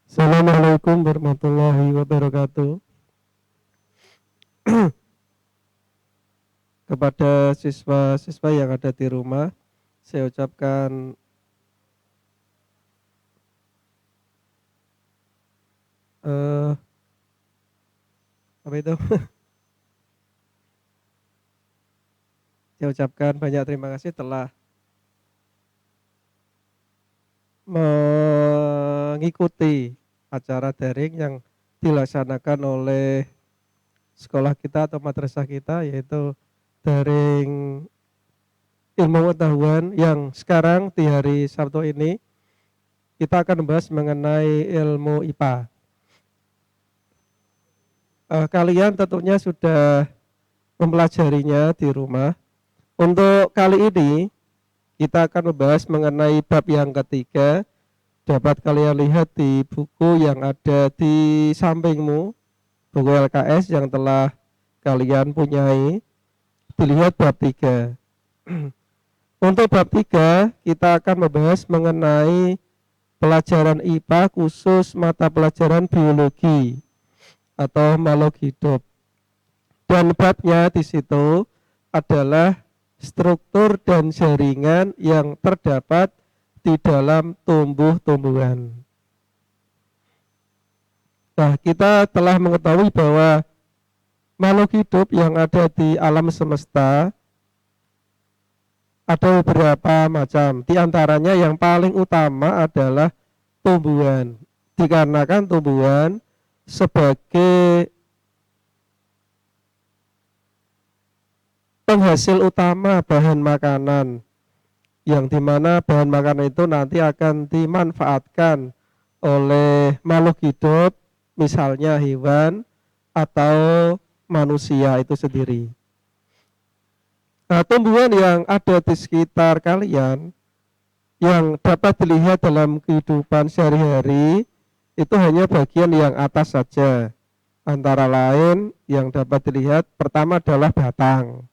Assalamualaikum warahmatullahi wabarakatuh. Kepada siswa-siswa yang ada di rumah, saya ucapkan apa itu? Saya ucapkan banyak terima kasih telah mengikuti acara daring yang dilaksanakan oleh sekolah kita atau madrasah kita, yaitu daring ilmu pengetahuan yang sekarang di hari Sabtu ini kita akan membahas mengenai ilmu IPA. Kalian tentunya sudah mempelajarinya di rumah. Untuk kali ini kita akan membahas mengenai bab yang ketiga. Dapat kalian lihat di buku yang ada di sampingmu, buku LKS yang telah kalian punyai. Dilihat bab 3. Untuk bab 3 kita akan membahas mengenai pelajaran IPA khusus mata pelajaran biologi atau makhluk hidup. Dan babnya di situ adalah struktur dan jaringan yang terdapat di dalam tumbuh-tumbuhan. Nah, kita telah mengetahui bahwa makhluk hidup yang ada di alam semesta ada beberapa macam. Di antaranya yang paling utama adalah tumbuhan. Dikarenakan tumbuhan sebagai penghasil utama bahan makanan, yang dimana bahan makanan itu nanti akan dimanfaatkan oleh makhluk hidup, misalnya hewan atau manusia itu sendiri. Nah, tumbuhan yang ada di sekitar kalian yang dapat dilihat dalam kehidupan sehari-hari itu hanya bagian yang atas saja. Antara lain yang dapat dilihat pertama adalah batang.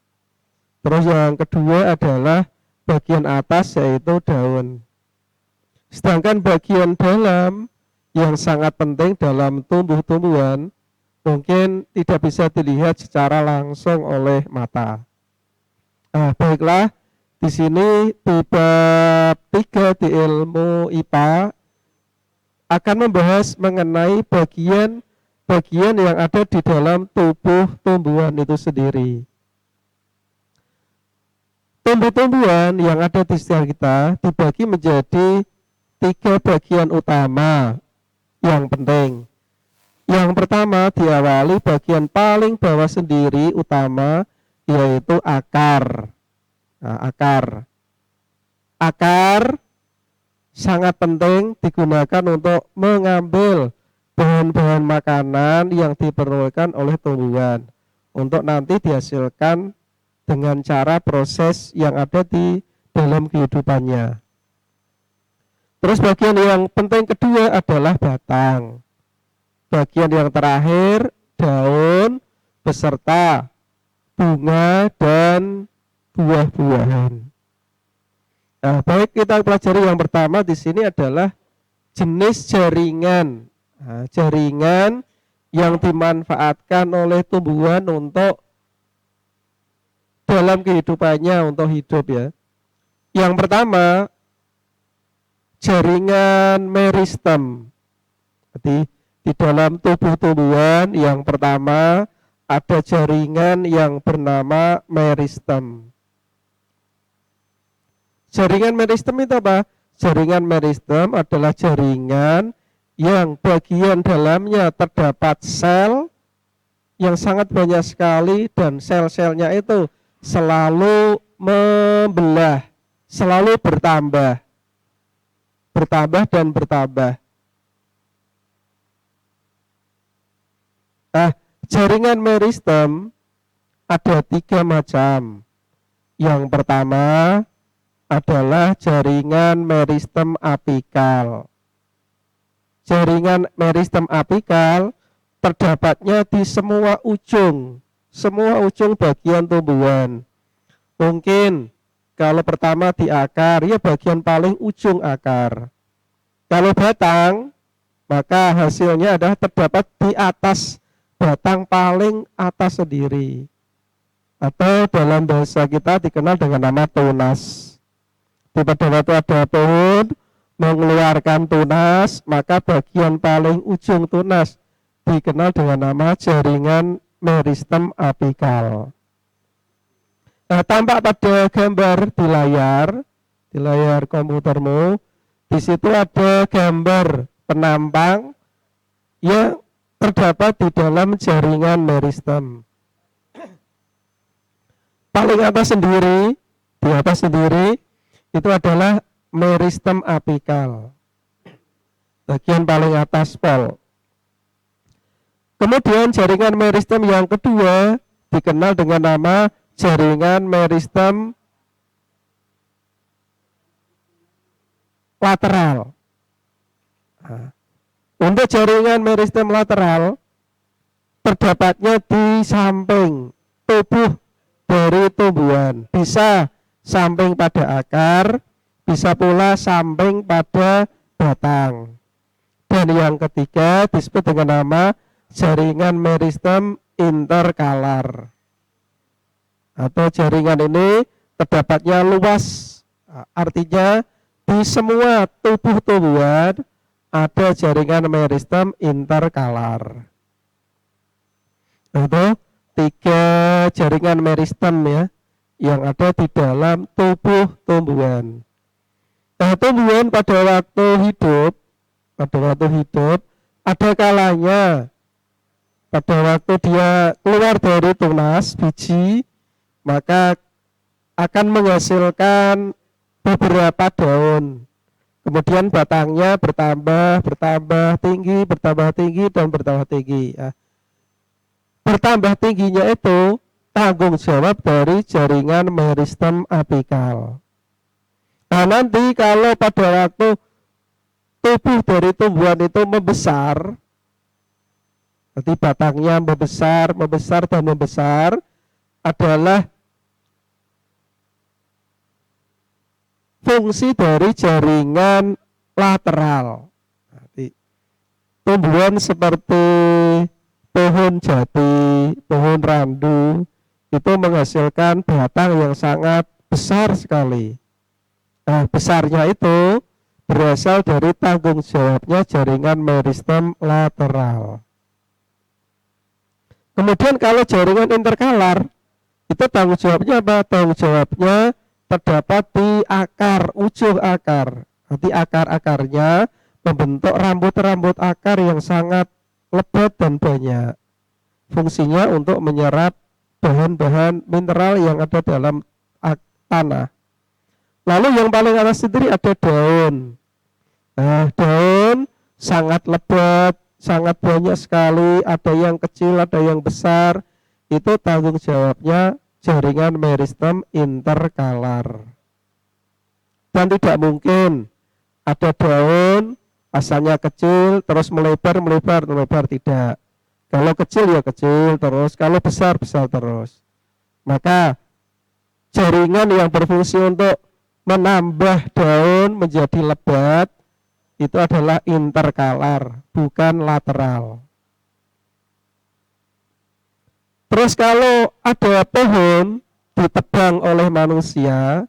Terus yang kedua adalah bagian atas yaitu daun. Sedangkan bagian dalam yang sangat penting dalam tumbuh-tumbuhan mungkin tidak bisa dilihat secara langsung oleh mata. Nah, baiklah, di sini di bab 3 di ilmu IPA akan membahas mengenai bagian yang ada di dalam tubuh tumbuhan itu sendiri. Tumbuh-tumbuhan yang ada di sekitar kita dibagi menjadi 3 bagian utama yang penting. Yang pertama diawali bagian paling bawah sendiri utama, yaitu akar. Nah, akar sangat penting digunakan untuk mengambil bahan-bahan makanan yang diperlukan oleh tumbuhan untuk nanti dihasilkan dengan cara proses yang ada di dalam kehidupannya. Terus bagian yang penting kedua adalah batang. Bagian yang terakhir daun beserta bunga dan buah-buahan. Nah, baik, kita pelajari yang pertama di sini adalah jenis jaringan. Nah, jaringan yang dimanfaatkan oleh tumbuhan untuk dalam kehidupannya untuk hidup ya. Yang pertama jaringan meristem. Jadi di dalam tubuh tumbuhan yang pertama ada jaringan yang bernama meristem. Jaringan meristem itu apa? Jaringan meristem adalah jaringan yang bagian dalamnya terdapat sel yang sangat banyak sekali dan sel-selnya itu selalu membelah, selalu bertambah dan bertambah. Nah, jaringan meristem ada 3 macam. Yang pertama adalah jaringan meristem apikal. Jaringan meristem apikal terdapatnya di semua ujung bagian tumbuhan. Mungkin kalau pertama di akar, ya bagian paling ujung akar. Kalau batang, maka hasilnya adalah terdapat di atas batang paling atas sendiri, atau dalam bahasa kita dikenal dengan nama tunas. Pada waktu ada pohon mengeluarkan tunas, maka bagian paling ujung tunas dikenal dengan nama jaringan meristem apikal. Nah, tampak pada gambar di layar komputermu, di situ ada gambar penampang yang terdapat di dalam jaringan meristem. Paling atas sendiri, di atas sendiri itu adalah meristem apikal. Bagian paling atas pol. Kemudian jaringan meristem yang kedua dikenal dengan nama jaringan meristem lateral. Nah, untuk jaringan meristem lateral terdapatnya di samping tubuh dari tumbuhan, bisa samping pada akar, bisa pula samping pada batang. Dan yang ketiga disebut dengan nama jaringan meristem interkalar, atau jaringan ini terdapatnya luas, artinya di semua tubuh tumbuhan ada jaringan meristem interkalar. Itu 3 jaringan meristem ya yang ada di dalam tubuh tumbuhan. Nah, tumbuhan pada waktu hidup ada kalanya pada waktu dia keluar dari tunas biji, maka akan menghasilkan beberapa daun. Kemudian batangnya bertambah tinggi dan bertambah tinggi. Ya. Bertambah tingginya itu tanggung jawab dari jaringan meristem apikal. Nah, nanti kalau pada waktu tubuh dari tumbuhan itu membesar, nanti batangnya membesar adalah fungsi dari jaringan lateral. Nanti tumbuhan seperti pohon jati, pohon randu itu menghasilkan batang yang sangat besar sekali. Nah, besarnya itu berasal dari tanggung jawabnya jaringan meristem lateral. Kemudian kalau jaringan interkalar, itu tanggung jawabnya apa? Tanggung jawabnya terdapat di akar, ujung akar. Nanti akar-akarnya membentuk rambut-rambut akar yang sangat lebat dan banyak. Fungsinya untuk menyerap bahan-bahan mineral yang ada dalam tanah. Lalu yang paling atas sendiri ada daun. Nah, daun sangat lebat, sangat banyak sekali, ada yang kecil, ada yang besar. Itu tanggung jawabnya jaringan meristem interkalar. Dan tidak mungkin ada daun asalnya kecil terus melebar tidak. Kalau kecil ya kecil terus, kalau besar terus. Maka jaringan yang berfungsi untuk menambah daun menjadi lebat itu adalah interkalar, bukan lateral. Terus kalau ada pohon ditebang oleh manusia,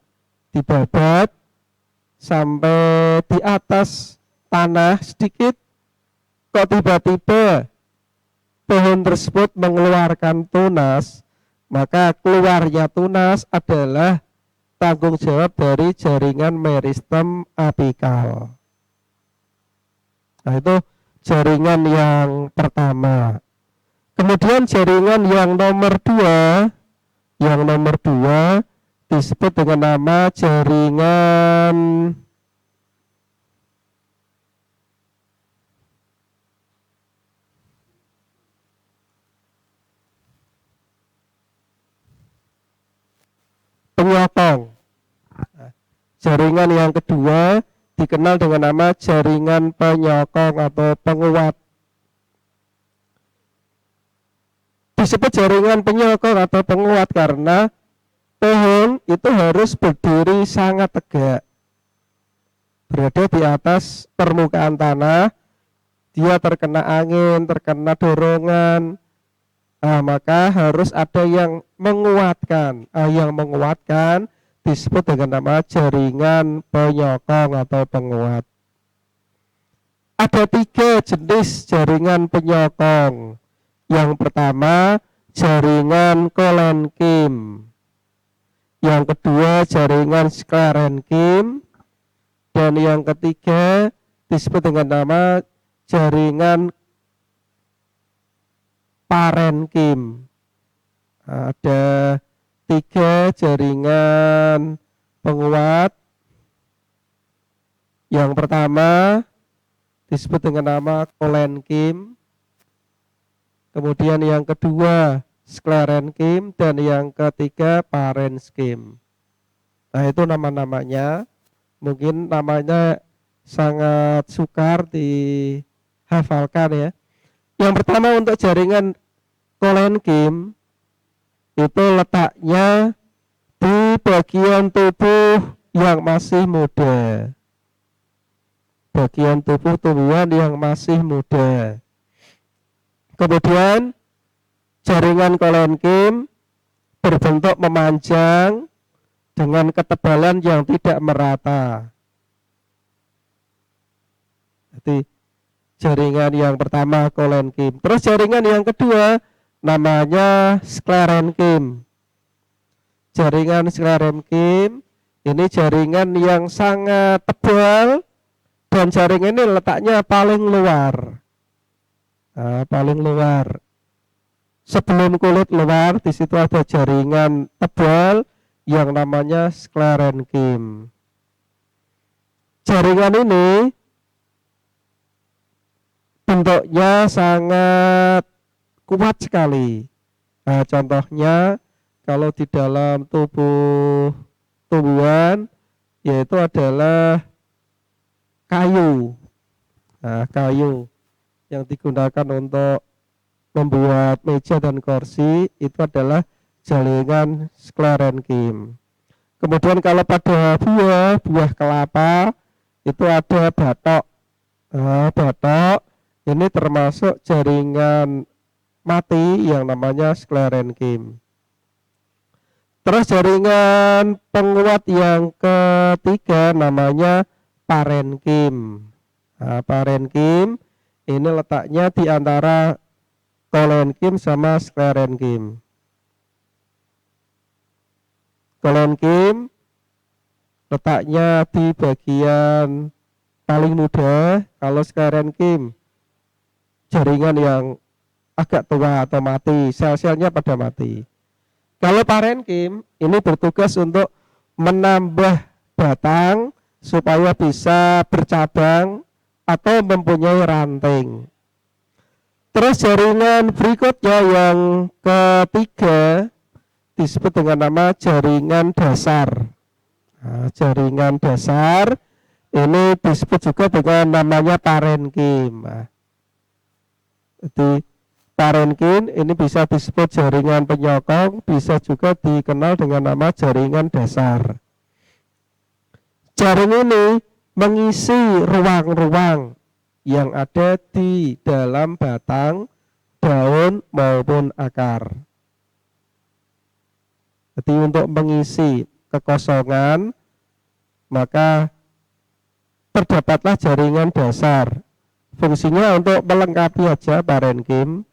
dibabat sampai di atas tanah sedikit, kok tiba-tiba pohon tersebut mengeluarkan tunas, maka keluarnya tunas adalah tanggung jawab dari jaringan meristem apikal. Nah, itu jaringan yang pertama. Kemudian jaringan yang nomor 2 disebut dengan nama jaringan penyokong. Jaringan yang kedua dikenal dengan nama jaringan penyokong atau penguat. Disebut jaringan penyokong atau penguat karena pohon itu harus berdiri sangat tegak, berada di atas permukaan tanah, dia terkena angin, terkena dorongan, maka harus ada yang menguatkan. Yang menguatkan disebut dengan nama jaringan penyokong atau penguat. Ada 3 jenis jaringan penyokong. Yang pertama, jaringan kolenkim. Yang kedua, jaringan sklerenkim. Dan yang ketiga disebut dengan nama jaringan parenkim. Ada 3 jaringan penguat. Yang pertama disebut dengan nama kolenkim. Kemudian yang kedua sklerenkim dan yang ketiga parenskim. Nah, itu nama-namanya. Mungkin namanya sangat sukar dihafalkan ya. Yang pertama untuk jaringan kolenkim itu letaknya di bagian tubuh yang masih muda. Bagian tubuh tumbuhan yang masih muda. Kemudian jaringan kolenkim berbentuk memanjang dengan ketebalan yang tidak merata. Jadi jaringan yang pertama kolenkim. Terus jaringan yang kedua namanya sklerenkim. Jaringan sklerenkim ini jaringan yang sangat tebal dan jaringan ini letaknya paling luar. Paling luar. Sebelum kulit luar di situ ada jaringan tebal yang namanya sklerenkim. Jaringan ini bentuknya sangat kuat sekali. Contohnya kalau di dalam tubuh tumbuhan yaitu adalah kayu. Kayu yang digunakan untuk membuat meja dan kursi itu adalah jaringan sklerenkim. Kemudian kalau pada buah kelapa itu ada batok. Batok ini termasuk jaringan mati yang namanya sklerenkim. Terus jaringan penguat yang ketiga namanya parenkim. Parenkim ini letaknya di antara kolenkim sama sklerenkim. Kolenkim letaknya di bagian paling muda, kalau sklerenkim jaringan yang agak tua atau mati, sel-selnya pada mati. Kalau parenkim ini bertugas untuk menambah batang supaya bisa bercabang atau mempunyai ranting. Terus jaringan berikutnya yang ketiga disebut dengan nama jaringan dasar. Jaringan dasar ini disebut juga dengan namanya parenkim. Jadi parenkim ini bisa disebut jaringan penyokong, bisa juga dikenal dengan nama jaringan dasar. Jaring ini mengisi ruang-ruang yang ada di dalam batang, daun maupun akar. Jadi untuk mengisi kekosongan maka terdapatlah jaringan dasar. Fungsinya untuk melengkapi aja parenkim.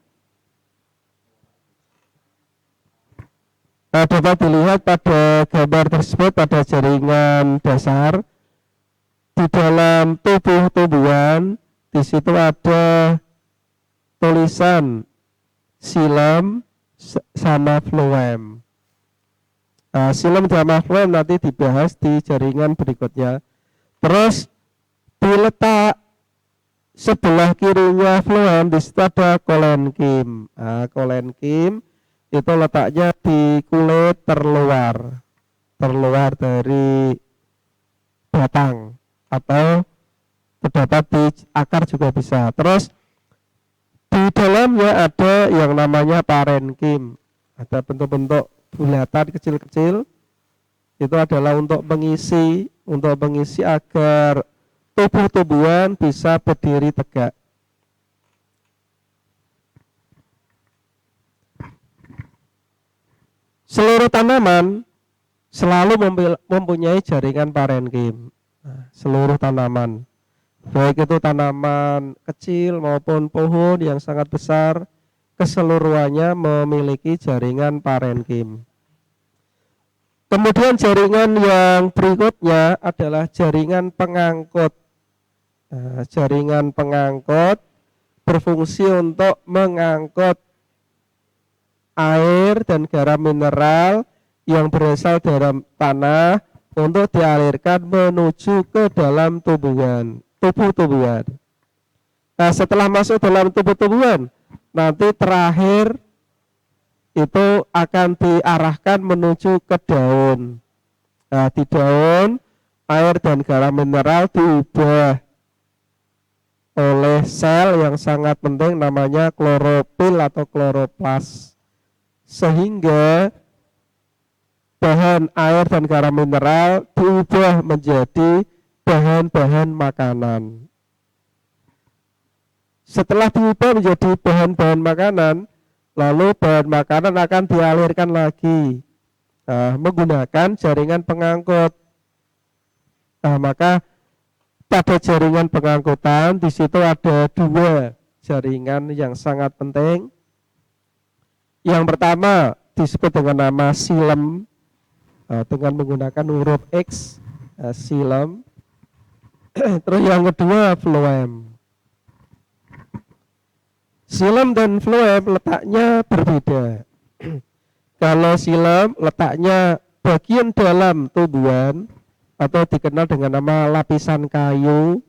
Dapat dilihat pada gambar tersebut pada jaringan dasar. Di dalam tubuh tumbuhan di situ ada tulisan xilem sama phloem. Xilem sama phloem nanti dibahas di jaringan berikutnya. Terus diletak sebelah kirinya phloem di situ ada kolenkim. Kolenkim itu letaknya di kulit terluar dari batang atau terdapat di akar juga bisa. Terus di dalamnya ada yang namanya parenkim. Ada bentuk-bentuk bulatan kecil-kecil. Itu adalah untuk mengisi agar tubuh tumbuhan bisa berdiri tegak. Seluruh tanaman selalu mempunyai jaringan parenkim. Nah, seluruh tanaman, baik itu tanaman kecil maupun pohon yang sangat besar, keseluruhannya memiliki jaringan parenkim. Kemudian jaringan yang berikutnya adalah jaringan pengangkut. Nah, jaringan pengangkut berfungsi untuk mengangkut air dan garam mineral yang berasal dari tanah untuk dialirkan menuju ke dalam tubuh-tubuhan. Nah, setelah masuk dalam tubuh-tubuhan, nanti terakhir itu akan diarahkan menuju ke daun. Nah, di daun air dan garam mineral diubah oleh sel yang sangat penting namanya klorofil atau kloroplas, sehingga bahan air dan garam mineral diubah menjadi bahan-bahan makanan. Setelah diubah menjadi bahan-bahan makanan, lalu bahan makanan akan dialirkan lagi menggunakan jaringan pengangkut. Nah, maka pada jaringan pengangkutan di situ ada dua jaringan yang sangat penting. Yang pertama disebut dengan nama xilem, dengan menggunakan huruf X, xilem. Terus yang kedua phloem. Xilem dan phloem letaknya berbeda. Kalau xilem letaknya bagian dalam tumbuhan atau dikenal dengan nama lapisan kayu.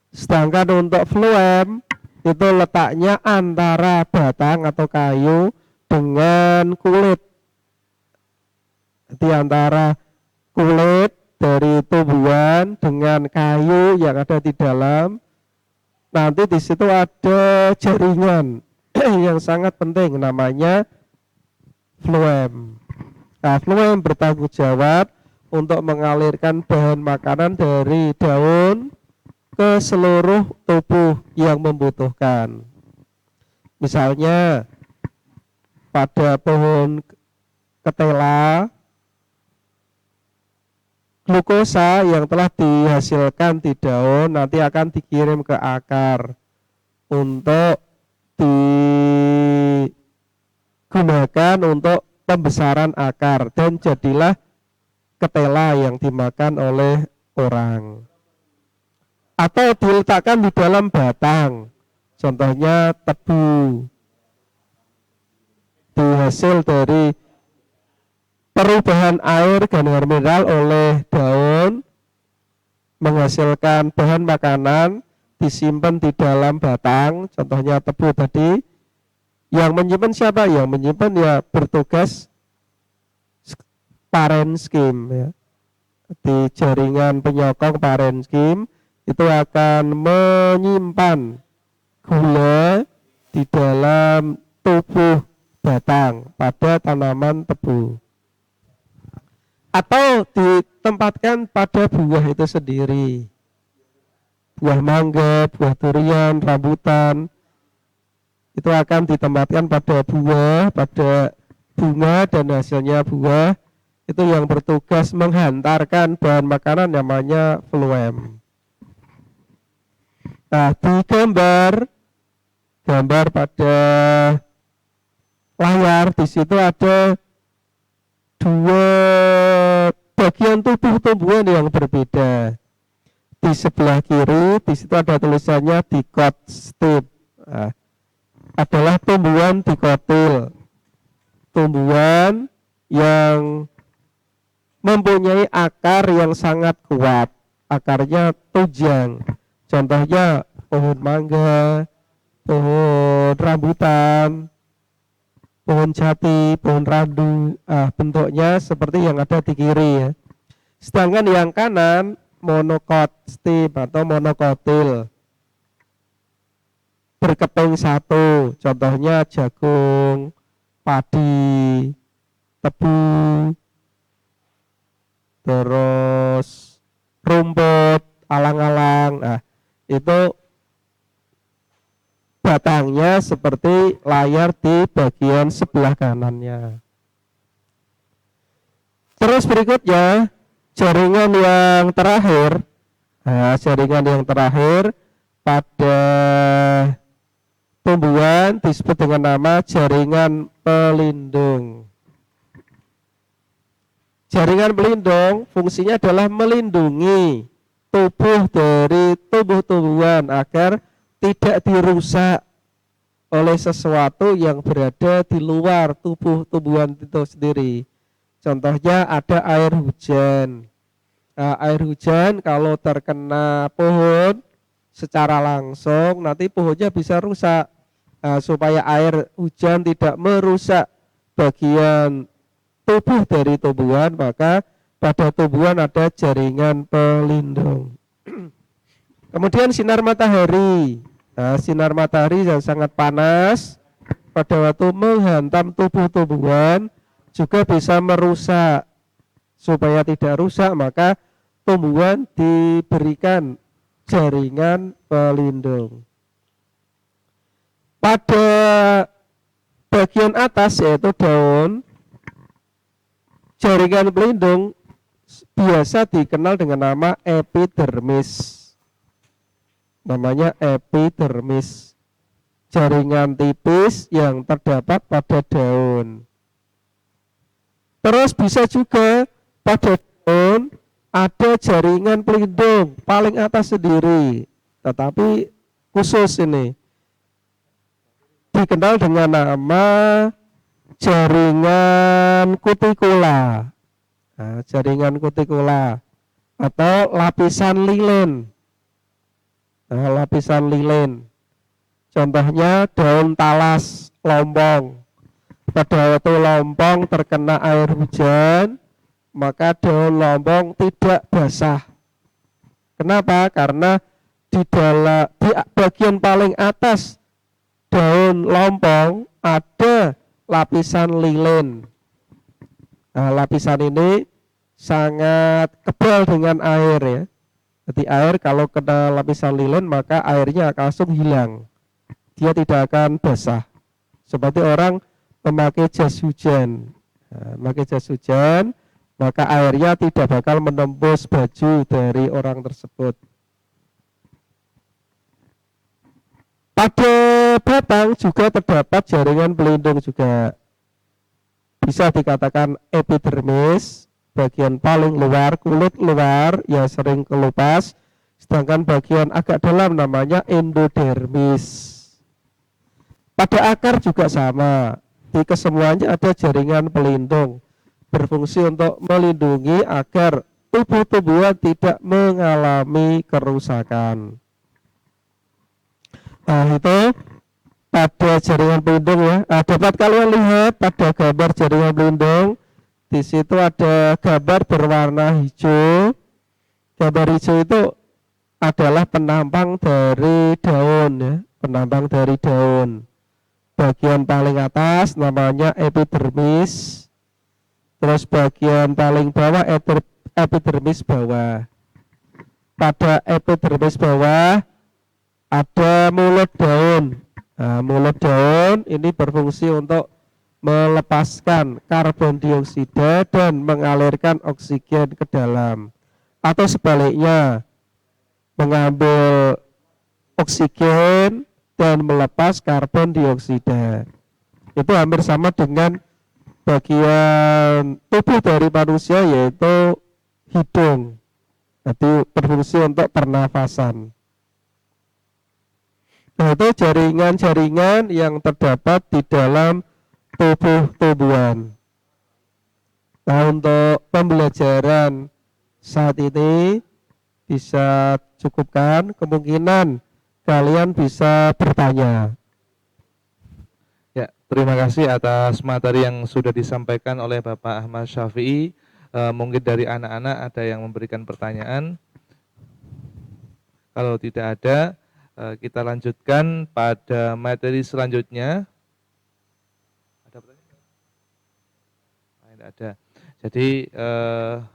Sedangkan untuk phloem itu letaknya antara batang atau kayu dengan kulit. Di antara kulit dari tumbuhan dengan kayu yang ada di dalam, nanti di situ ada jaringan yang sangat penting namanya phloem. Nah, phloem bertanggung jawab untuk mengalirkan bahan makanan dari daun ke seluruh tubuh yang membutuhkan. Misalnya pada pohon ketela, glukosa yang telah dihasilkan di daun nanti akan dikirim ke akar untuk digunakan untuk pembesaran akar dan jadilah ketela yang dimakan oleh orang. Atau diletakkan di dalam batang, contohnya tebu, dihasil dari perubahan air dan garam mineral oleh daun menghasilkan bahan makanan, disimpan di dalam batang, contohnya tebu tadi. Yang menyimpan siapa? Yang menyimpan ya bertugas parenkim, ya. Di jaringan penyokong parenkim itu akan menyimpan gula di dalam tubuh batang pada tanaman tebu, atau ditempatkan pada buah itu sendiri, buah mangga, buah durian, rambutan, itu akan ditempatkan pada buah, pada bunga dan hasilnya buah. Itu yang bertugas menghantarkan bahan makanan namanya phloem. Nah, di gambar pada layar di situ ada dua bagian tubuh tumbuhan yang berbeda. Di sebelah kiri di situ ada tulisannya dicot stem. Nah, adalah tumbuhan dikotil, tumbuhan yang mempunyai akar yang sangat kuat, akarnya tunjang. Contohnya pohon mangga, pohon rambutan, pohon jati, pohon randu. Bentuknya seperti yang ada di kiri, ya. Sedangkan yang kanan monocot stem atau monokotil, berkeping satu, contohnya jagung, padi, tebu, terus rumput, alang-alang. Nah, itu batangnya seperti layar di bagian sebelah kanannya. Terus berikutnya jaringan yang terakhir. Nah, jaringan yang terakhir pada tumbuhan disebut dengan nama jaringan pelindung. Jaringan pelindung fungsinya adalah melindungi tubuh dari tumbuh-tumbuhan agar tidak dirusak oleh sesuatu yang berada di luar tubuh tumbuhan itu sendiri. Contohnya ada air hujan. Nah, air hujan kalau terkena pohon secara langsung nanti pohonnya bisa rusak. Nah, supaya air hujan tidak merusak bagian tubuh dari tumbuhan, maka pada tumbuhan ada jaringan pelindung. Kemudian sinar matahari. Nah, sinar matahari yang sangat panas pada waktu menghantam tubuh tumbuhan juga bisa merusak. Supaya tidak rusak maka tumbuhan diberikan jaringan pelindung. Pada bagian atas yaitu daun, jaringan pelindung biasa dikenal dengan nama epidermis. Namanya epidermis. Jaringan tipis yang terdapat pada daun. Terus bisa juga pada daun ada jaringan pelindung paling atas sendiri, tetapi khusus ini dikenal dengan nama jaringan kutikula. Nah, jaringan kutikula atau lapisan lilin. Nah, lapisan lilin. Contohnya daun talas lompong. Pada waktu lompong terkena air hujan, maka daun lompong tidak basah. Kenapa? Karena di bagian paling atas daun lompong ada lapisan lilin. Nah, lapisan ini sangat kebal dengan air ya. Jadi air kalau kena lapisan lilin maka airnya akan langsung hilang. Dia tidak akan basah. Seperti orang memakai jas hujan. Nah, memakai jas hujan maka airnya tidak bakal menembus baju dari orang tersebut. Pada batang juga terdapat jaringan pelindung juga. Bisa dikatakan epidermis, bagian paling luar, kulit luar yang sering kelupas, sedangkan bagian agak dalam namanya endodermis. Pada akar juga sama, di kesemuanya ada jaringan pelindung, berfungsi untuk melindungi agar tubuh-tumbuhan tidak mengalami kerusakan. Nah, itu pada jaringan pelindung ya. Nah, dapat kalian lihat pada gambar jaringan pelindung, di situ ada gambar berwarna hijau. Gambar hijau itu adalah penampang dari daun ya, penampang dari daun. Bagian paling atas namanya epidermis. Terus bagian paling bawah epidermis bawah. Pada epidermis bawah ada mulut daun. Nah, mulut daun ini berfungsi untuk melepaskan karbon dioksida dan mengalirkan oksigen ke dalam. Atau sebaliknya, mengambil oksigen dan melepas karbon dioksida. Itu hampir sama dengan bagian tubuh dari manusia yaitu hidung. Jadi berfungsi untuk pernafasan. Nah, itu jaringan-jaringan yang terdapat di dalam tubuh tumbuhan. Nah, untuk pembelajaran saat ini bisa cukupkan, kemungkinan kalian bisa bertanya. Ya, terima kasih atas materi yang sudah disampaikan oleh Bapak Ahmad Syafi'i. Mungkin dari anak-anak ada yang memberikan pertanyaan. Kalau tidak ada, kita lanjutkan pada materi selanjutnya. Ada pertanyaan? Tidak ada. Jadi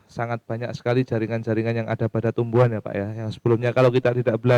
sangat banyak sekali jaringan-jaringan yang ada pada tumbuhan ya Pak ya. Yang sebelumnya kalau kita tidak belajar